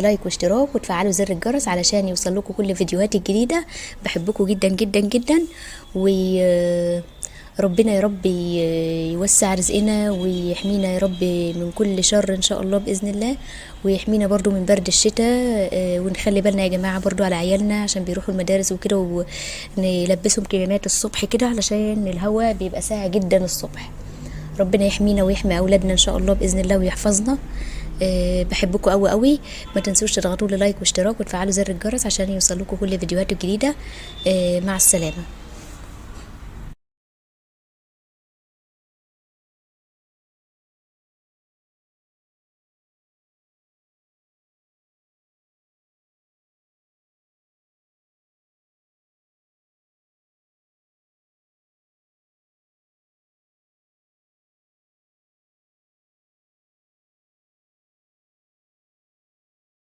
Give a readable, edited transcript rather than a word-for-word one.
لايك واشتراك وتفعلوا زر الجرس علشان يوصل لكم كل فيديوهاتي الجديدة. بحبكم جدا جدا جدا، وربنا يا رب يوسع رزقنا ويحمينا يا رب من كل شر ان شاء الله باذن الله، ويحمينا برضو من برد الشتاء. ونخلي بالنا يا جماعة برضو على عيالنا عشان بيروحوا المدارس وكده، ونلبسهم كمامات الصبح كده علشان الهواء بيبقى ساقع جدا الصبح. ربنا يحمينا ويحمي اولادنا ان شاء الله باذن الله ويحفظنا. بحبكم قوي قوي. ما تنسوش تضغطوا لي لايك واشتراك وتفعلوا زر الجرس عشان يوصل لكم كل فيديوهات الجديده. مع السلامه.